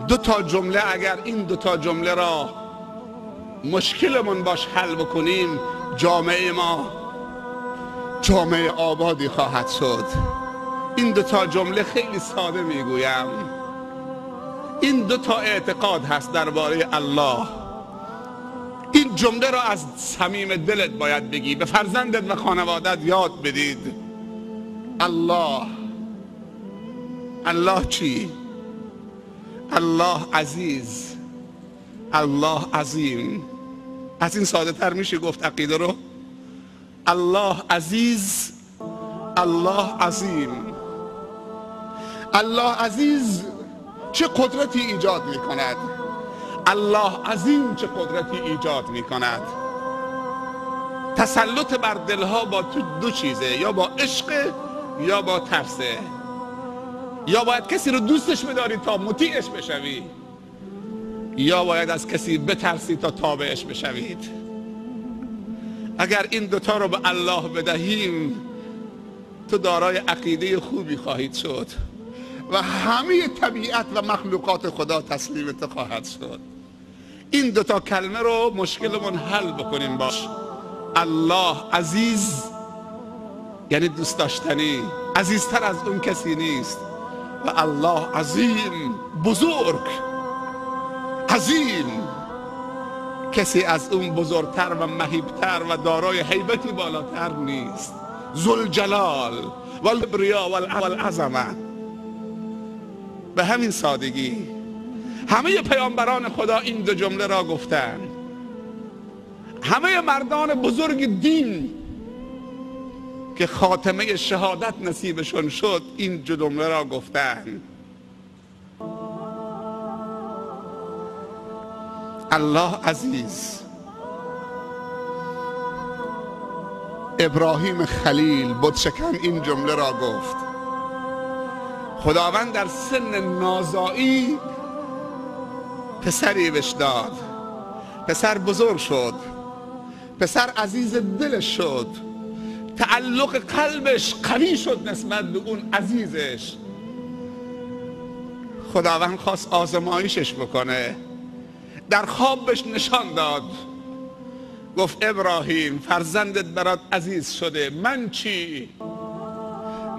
دو تا جمله، اگر این دو تا جمله را مشکلمون باش حل بکنیم، جامعه ما جامعه آبادی خواهد شد. این دو تا جمله خیلی ساده میگویم. این دو تا اعتقاد هست درباره الله. این جمله را از صمیم دلت باید بگی، به فرزندت و خانوادت یاد بدید. الله. الله چی؟ الله عزیز، الله عظیم. از این ساده تر میشه گفت عقیده رو؟ الله عزیز، الله عظیم. الله عزیز چه قدرتی ایجاد می کند، الله عظیم چه قدرتی ایجاد می کند. تسلط بر دلها با دو چیزه، یا با عشق یا با ترسه. یا باید کسی رو دوستش بداری تا مطیعش بشوی، یا باید از کسی بترسی تا تابعش بشوید. اگر این دوتا رو به الله بدهیم، تو دارای عقیده خوبی خواهید شد و همه طبیعت و مخلوقات خدا تسلیمت خواهد شد. این دوتا کلمه رو مشکلمون حل بکنیم باش. الله عزیز یعنی دوست داشتنی، عزیزتر از اون کسی نیست. و الله عظیم، بزرگ، عظیم، کسی از اون بزرگتر و مهیبتر و دارای هیبتی بالاتر نیست. ذوالجلال والکبریا والعظمه. به همین سادگی همه پیامبران خدا این دو جمله را گفتند. همه مردان بزرگ دین که خاتمه شهادت نصیبشون شد این دو جمله را گفتند. الله عزیز. ابراهیم خلیل بتشکن این جمله را گفت. خداوند در سن نازایی پسری بهش داد. پسر بزرگ شد، پسر عزیز دلش شد، تعلق قلبش قوی شد نسبت به اون عزیزش. خداوند خواست آزمایشش بکنه، در خوابش نشان داد، گفت ابراهیم فرزندت برات عزیز شده. من چی؟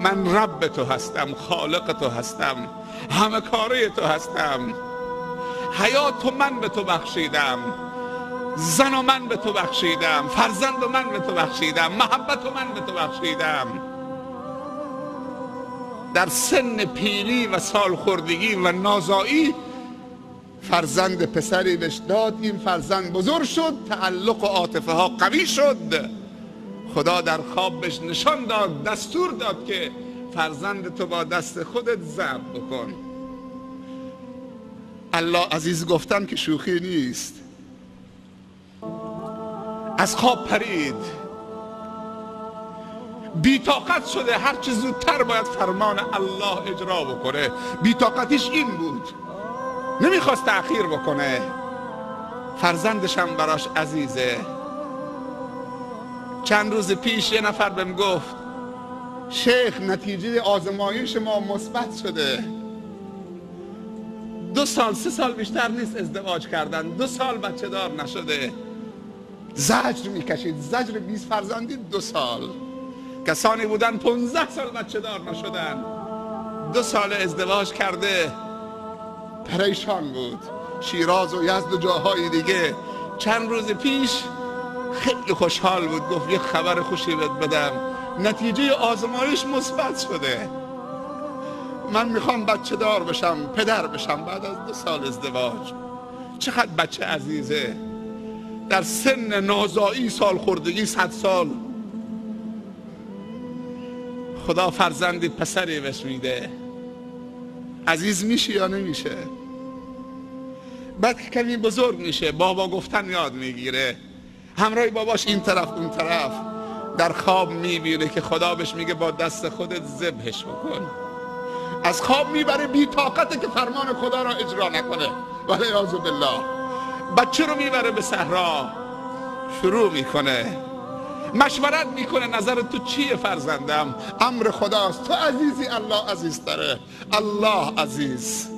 من رب تو هستم، خالق تو هستم، همه کاره تو هستم. حیات و من به تو بخشیدم، زن و من به تو بخشیدم، فرزند و من به تو بخشیدم، محبت و من به تو بخشیدم. در سن پیری و سالخوردگی و نازایی فرزند پسری بهش داد. این فرزند بزرگ شد، تعلق و عاطفه ها قوی شد. خدا در خواب بهش نشان داد، دستور داد که فرزند تو با دست خودت ذبح بکن. الله عزیز گفتن که شوخی نیست. از خواب پرید، بی‌طاقت شده، هر چه زودتر باید فرمان الله اجرا بکنه. بی‌طاقتیش این بود، نمیخواست تأخیر بکنه. فرزندش هم براش عزیزه. چند روز پیش یه نفر بهم گفت شیخ نتیجه آزمایش ما مثبت شده. 2 سال 3 سال بیشتر نیست ازدواج کردن، 2 سال بچه دار نشده. زجر میکشید، زجر 20 فرزندی 2 سال. کسانی بودن 15 سال بچه دار نشدن، 2 سال ازدواج کرده، پریشان بود. شیراز و یزد و جاهای دیگه. چند روز پیش خیلی خوشحال بود، گفت یه خبر خوشی بهت بدم، نتیجه آزمایش مثبت شده. من میخوام بچه دار بشم، پدر بشم بعد از 2 سال ازدواج. چقدر بچه عزیزه، در سن نازایی، سالخوردگی، 100 سال. خدا فرزندی پسری بهش میده. عزیز میشه یا نمیشه؟ بعد که کمی بزرگ میشه، بابا گفتن یاد میگیره، همراه باباش این طرف اون طرف. در خواب میبینه که خدا بهش میگه با دست خودت ذبحش بکن. از خواب میبره، بی طاقته که فرمان خدا را اجرا نکنه. والعیاذ بالله. بچه رو میبره به صحرا، شروع میکنه، مشورت میکنه نظر تو چیه فرزندم؟ امر خداست، تو عزیزی، الله عزیز تره. الله عزیز.